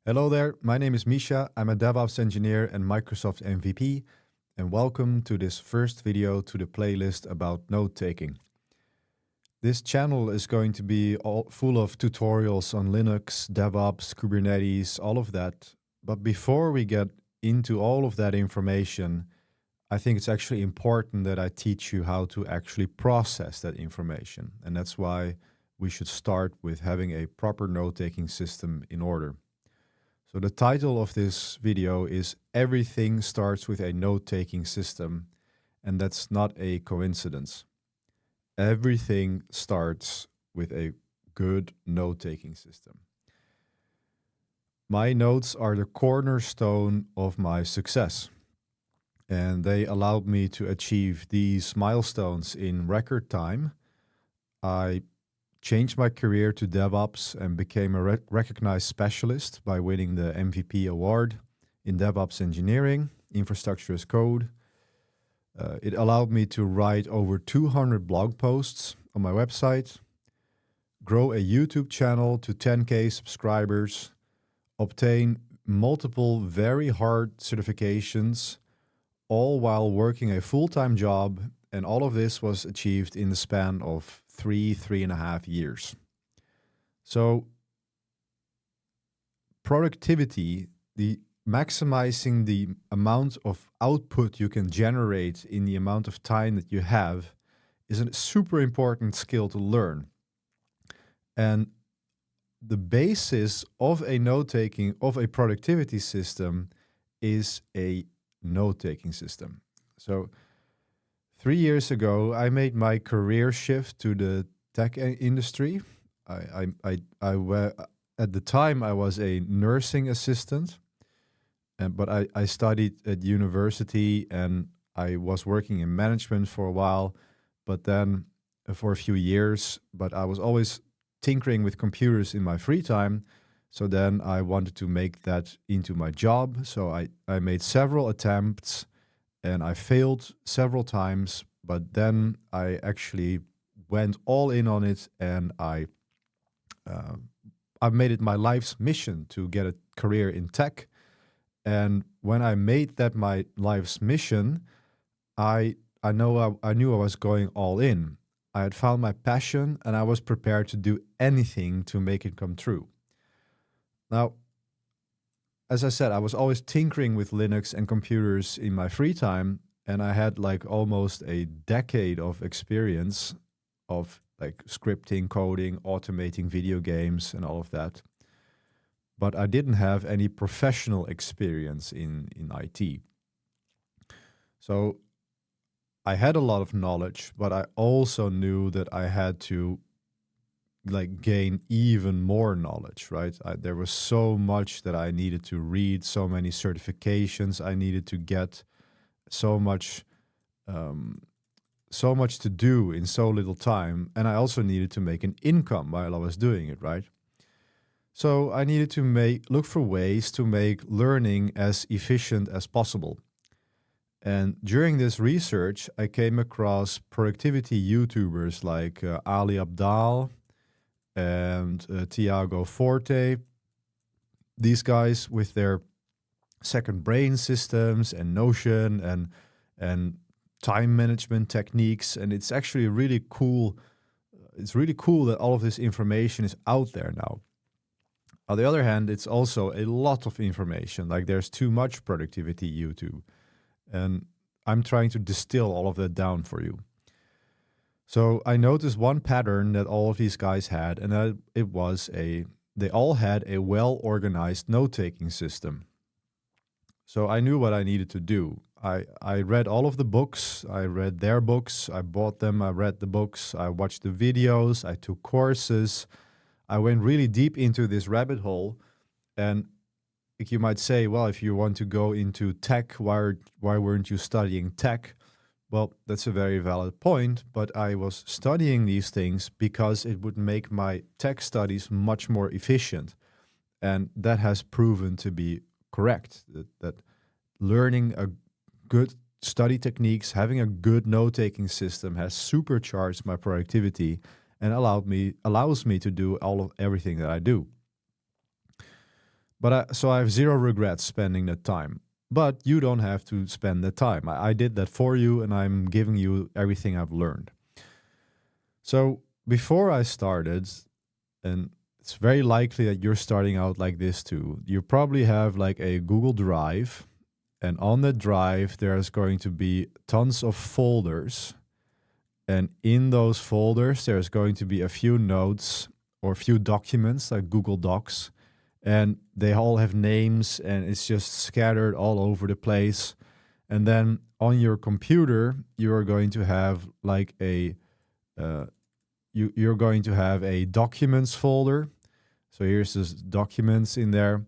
Hello there, my name is Mischa. I'm a DevOps engineer and Microsoft MVP, and welcome to this first video to the playlist about note-taking. This channel is going to be all full of tutorials on Linux, DevOps, Kubernetes, all of that. But before we get into all of that information, I think it's actually important that I teach you how to actually process that information. And that's why we should start with having a proper note-taking system in order. So the title of this video is Everything Starts with a Note-Taking System, and that's not a coincidence. Everything starts with a good note-taking system. My notes are the cornerstone of my success, and they allowed me to achieve these milestones in record time. I changed my career to DevOps and became a recognized specialist by winning the MVP award in DevOps engineering, infrastructure as code. It allowed me to write over 200 blog posts on my website, grow a YouTube channel to 10K subscribers, obtain multiple very hard certifications, all while working a full-time job, and all of this was achieved in the span of 3.5 years. So productivity, the maximizing the amount of output you can generate in the amount of time that you have is a super important skill to learn. And the basis of a note-taking, of a productivity system is a note-taking system. So 3 years ago, I made my career shift to the tech industry. At the time, I was a nursing assistant, but I studied at university and I was working in management for a while, but then for a few years, but I was always tinkering with computers in my free time. So then I wanted to make that into my job. So I made several attempts and I failed several times, but then I actually went all in on it, and I made it my life's mission to get a career in tech. And when I made that my life's mission, I knew I was going all in. I had found my passion, and I was prepared to do anything to make it come true. Now, as I said, I was always tinkering with Linux and computers in my free time, and I had like almost a decade of experience of like scripting, coding, automating video games and all of that. But I didn't have any professional experience in IT. So I had a lot of knowledge, but I also knew that I had to like gain even more knowledge, right? There was so much that I needed to read, so many certifications I needed to get, so much to do in so little time. And I also needed to make an income while I was doing it, right? So I needed to look for ways to make learning as efficient as possible. And during this research, I came across productivity YouTubers like Ali Abdaal and Tiago Forte. These guys with their second brain systems and Notion and time management techniques, and it's actually really cool. It's really cool that all of this information is out there now. On the other hand, it's also a lot of information. Like there's too much productivity YouTube, and I'm trying to distill all of that down for you. So I noticed one pattern that all of these guys had, and that they all had a well-organized note-taking system. So I knew what I needed to do. I read all of the books, I read their books, I bought them, I read the books, I watched the videos, I took courses. I went really deep into this rabbit hole. And you might say, well, if you want to go into tech, why weren't you studying tech? Well, that's a very valid point, but I was studying these things because it would make my tech studies much more efficient. And that has proven to be correct, that learning a good study techniques, having a good note-taking system has supercharged my productivity and allows me to do everything that I do. So I have zero regrets spending that time. But you don't have to spend that time. I did that for you, and I'm giving you everything I've learned. So before I started, and it's very likely that you're starting out like this too, you probably have like a Google Drive, and on that drive, there's going to be tons of folders. And in those folders, there's going to be a few notes or a few documents like Google Docs. And they all have names, and it's just scattered all over the place. And then on your computer, you are going to have like you're going to have a documents folder. So here's this documents in there.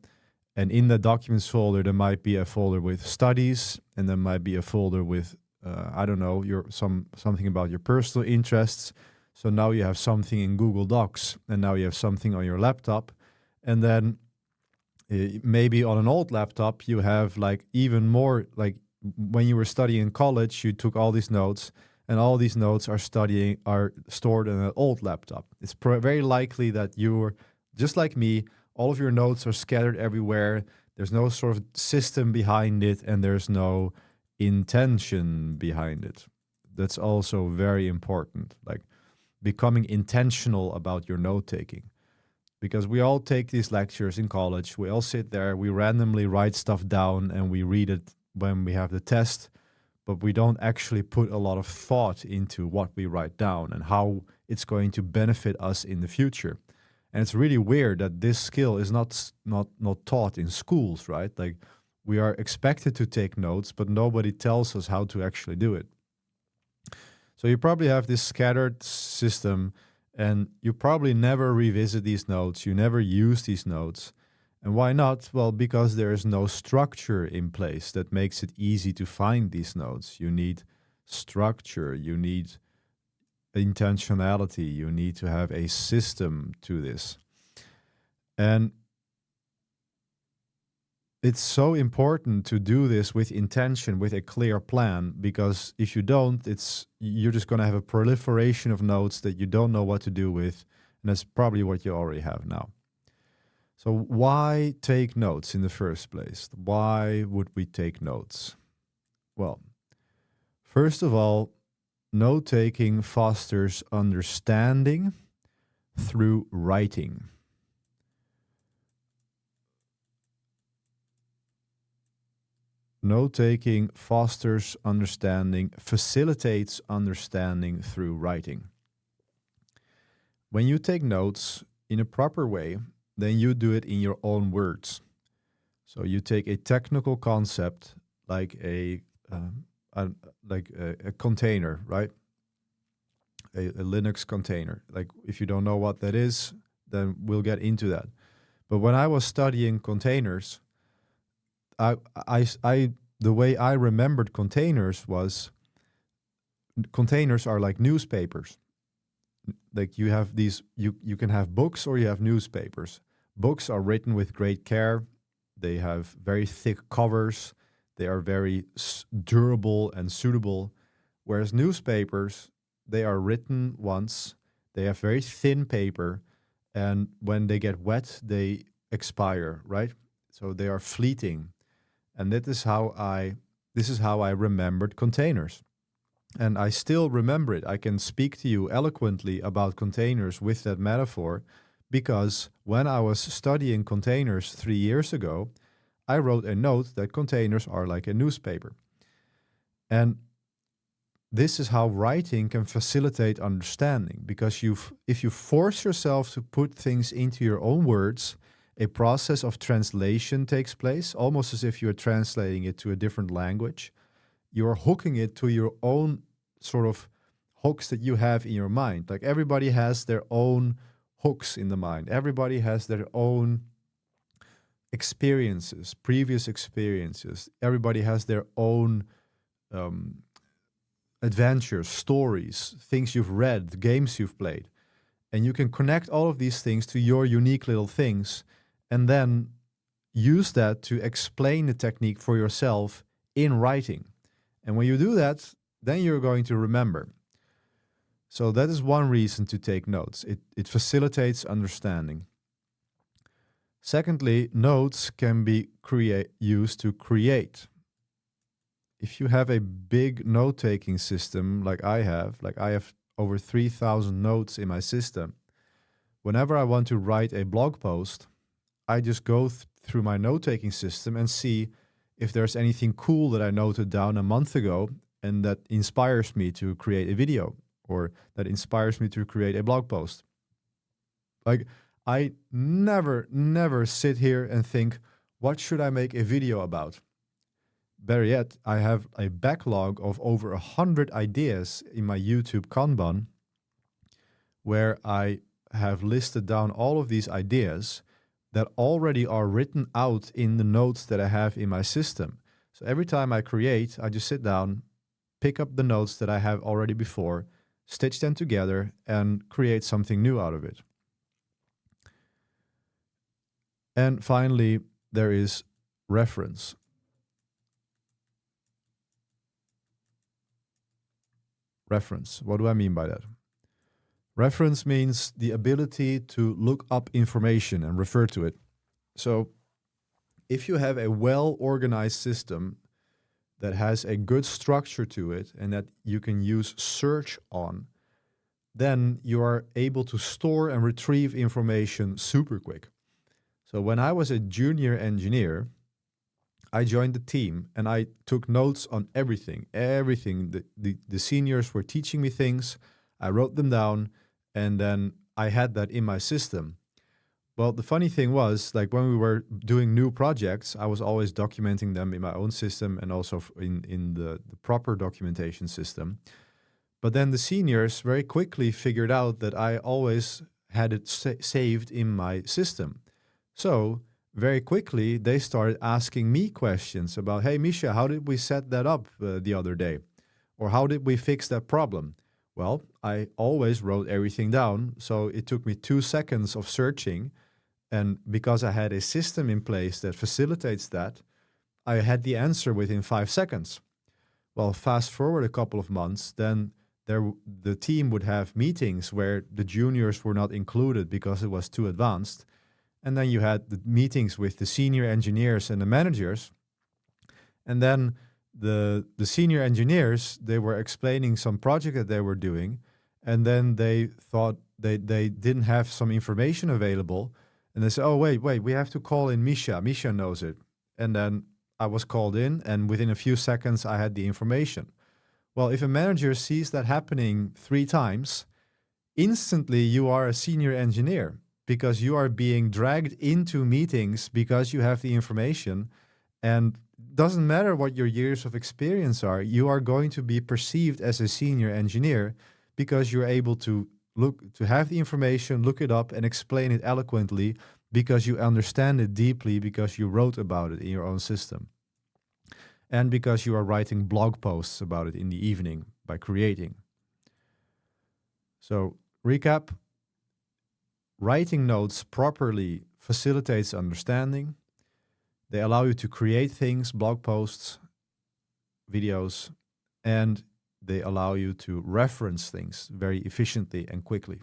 And in the documents folder, there might be a folder with studies, and there might be a folder with, I don't know, something about your personal interests. So now you have something in Google Docs, and now you have something on your laptop. And then maybe on an old laptop, you have like even more, like when you were studying in college, you took all these notes, and all these notes are stored in an old laptop. It's very likely that you're just like me. All of your notes are scattered everywhere. There's no sort of system behind it, and there's no intention behind it. That's also very important, like becoming intentional about your note taking. Because we all take these lectures in college, we all sit there, we randomly write stuff down, and we read it when we have the test, but we don't actually put a lot of thought into what we write down and how it's going to benefit us in the future. And it's really weird that this skill is not taught in schools, right? Like we are expected to take notes, but nobody tells us how to actually do it. So you probably have this scattered system, and you probably never revisit these notes. You never use these notes. And why not? Well, because there is no structure in place that makes it easy to find these notes. You need structure. You need intentionality. You need to have a system to this. And it's so important to do this with intention, with a clear plan, because if you don't, you're just going to have a proliferation of notes that you don't know what to do with, and that's probably what you already have now. So why take notes in the first place? Why would we take notes? Well, first of all, note-taking fosters understanding through writing. Note-taking fosters understanding, facilitates understanding through writing. When you take notes in a proper way, then you do it in your own words. So you take a technical concept like a container, right? A Linux container. Like if you don't know what that is, then we'll get into that. But when I was studying containers, the way I remembered containers was containers are like newspapers. Like you have these, you can have books or you have newspapers. Books are written with great care. They have very thick covers. They are very durable and suitable. Whereas newspapers, they are written once. They have very thin paper. And when they get wet, they expire, right? So they are fleeting. And this is how I remembered containers. And I still remember it. I can speak to you eloquently about containers with that metaphor, because when I was studying containers 3 years ago, I wrote a note that containers are like a newspaper. And this is how writing can facilitate understanding, because if you force yourself to put things into your own words, a process of translation takes place, almost as if you're translating it to a different language. You're hooking it to your own sort of hooks that you have in your mind. Like everybody has their own hooks in the mind. Everybody has their own experiences, previous experiences. Everybody has their own adventures, stories, things you've read, games you've played. And you can connect all of these things to your unique little things, and then use that to explain the technique for yourself in writing. And when you do that, then you're going to remember. So that is one reason to take notes. It facilitates understanding. Secondly, nodes can be used to create. If you have a big note-taking system like I have over 3,000 notes in my system, whenever I want to write a blog post, I just go through my note-taking system and see if there's anything cool that I noted down a month ago and that inspires me to create a video or that inspires me to create a blog post. Like, I never sit here and think, what should I make a video about? Better yet, I have a backlog of over 100 ideas in my YouTube Kanban where I have listed down all of these ideas that already are written out in the notes that I have in my system. So every time I create, I just sit down, pick up the notes that I have already before, stitch them together, and create something new out of it. And finally, there is reference. Reference. What do I mean by that? Reference means the ability to look up information and refer to it. So if you have a well-organized system that has a good structure to it and that you can use search on, then you are able to store and retrieve information super quick. So when I was a junior engineer, I joined the team and I took notes on everything. The seniors were teaching me things. I wrote them down and then I had that in my system. Well, the funny thing was, like when we were doing new projects, I was always documenting them in my own system and also in the proper documentation system. But then the seniors very quickly figured out that I always had it saved in my system. So very quickly, they started asking me questions about, hey, Mischa, how did we set that up the other day? Or how did we fix that problem? Well, I always wrote everything down. So it took me 2 seconds of searching. And because I had a system in place that facilitates that, I had the answer within 5 seconds. Well, fast forward a couple of months, then the team would have meetings where the juniors were not included because it was too advanced. And then you had the meetings with the senior engineers and the managers. And then the senior engineers, they were explaining some project that they were doing. And then they thought they didn't have some information available. And they said, oh, wait, we have to call in Mischa. Mischa knows it. And then I was called in, and within a few seconds, I had the information. Well, if a manager sees that happening 3 times, instantly you are a senior engineer because you are being dragged into meetings because you have the information. And doesn't matter what your years of experience are, you are going to be perceived as a senior engineer because you're able to have the information, look it up, and explain it eloquently because you understand it deeply because you wrote about it in your own system. And because you are writing blog posts about it in the evening by creating. So, recap. Writing notes properly facilitates understanding. They allow you to create things, blog posts, videos, and they allow you to reference things very efficiently and quickly.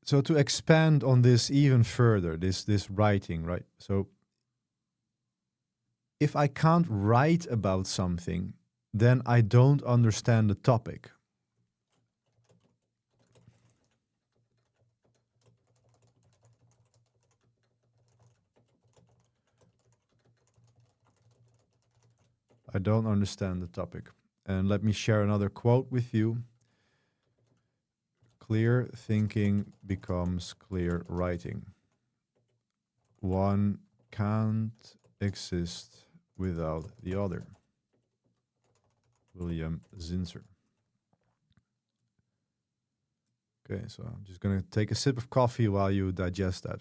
So to expand on this even further, this writing, right? So if I can't write about something, then I don't understand the topic. I don't understand the topic. And let me share another quote with you. Clear thinking becomes clear writing. One can't exist without the other. William Zinsser. Okay, so I'm just going to take a sip of coffee while you digest that.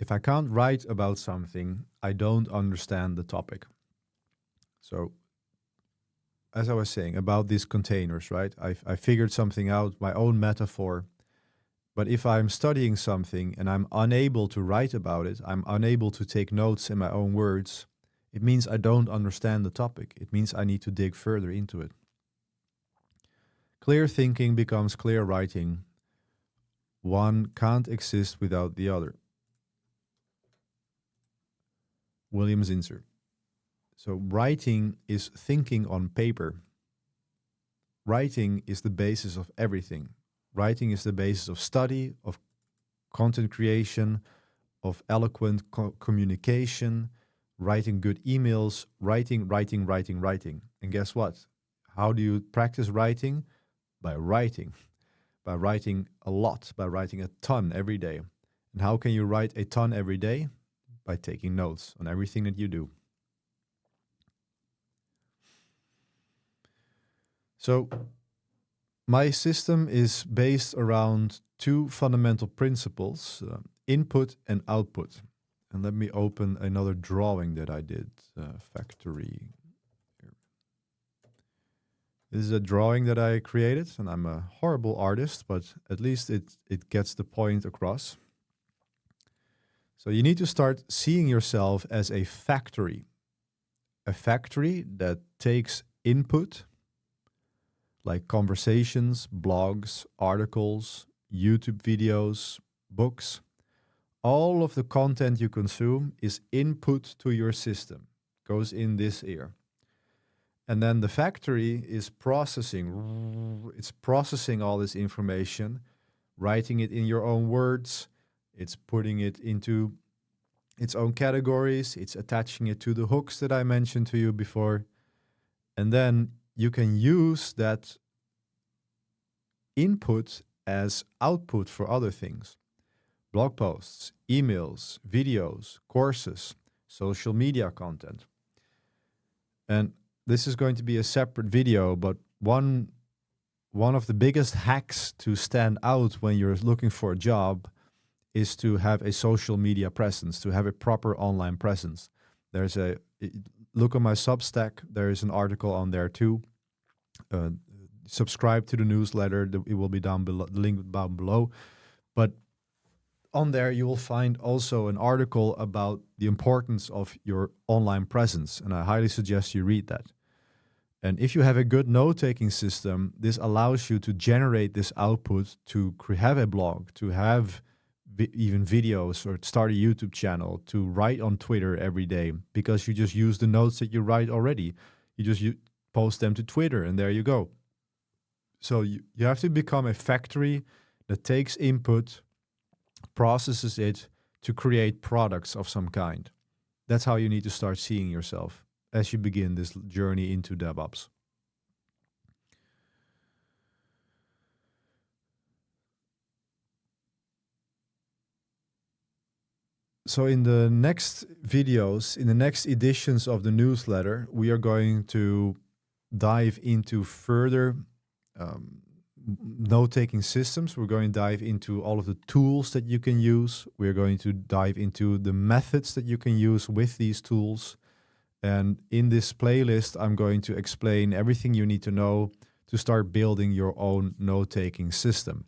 If I can't write about something, I don't understand the topic. So, as I was saying about these containers, right? I figured something out, my own metaphor, But if I'm studying something and I'm unable to write about it, I'm unable to take notes in my own words, it means I don't understand the topic. It means I need to dig further into it. Clear thinking becomes clear writing. One can't exist without the other. William Zinsser. So writing is thinking on paper. Writing is the basis of everything. Writing is the basis of study, of content creation, of eloquent communication, writing good emails, writing. And guess what? How do you practice writing? By writing a lot, by writing a ton every day. And how can you write a ton every day? By taking notes on everything that you do. So my system is based around two fundamental principles, input and output. And let me open another drawing that I did, factory. This is a drawing that I created, and I'm a horrible artist, but at least it gets the point across. So you need to start seeing yourself as a factory that takes input, like conversations, blogs, articles, YouTube videos, books. All of the content you consume is input to your system, goes in this ear. And then the factory is processing. It's processing all this information, writing it in your own words. It's putting it into its own categories. It's attaching it to the hooks that I mentioned to you before. And then you can use that input as output for other things. Blog posts, emails, videos, courses, social media content. And this is going to be a separate video, but one of the biggest hacks to stand out when you're looking for a job is to have a social media presence, to have a proper online presence. Look on my Substack, there is an article on there too. Subscribe to the newsletter, it will be down below, the link down below. But on there, you will find also an article about the importance of your online presence, and I highly suggest you read that. And if you have a good note-taking system, this allows you to generate this output, to have a blog, to have even videos, or start a YouTube channel, to write on Twitter every day, because you just use the notes that you write already. You just post them to Twitter, and there you go. So you have to become a factory that takes input, processes it to create products of some kind. That's how you need to start seeing yourself as you begin this journey into DevOps. So in the next videos, in the next editions of the newsletter, we are going to dive into further note-taking systems. We're going to dive into all of the tools that you can use. We're going to dive into the methods that you can use with these tools. And in this playlist, I'm going to explain everything you need to know to start building your own note-taking system.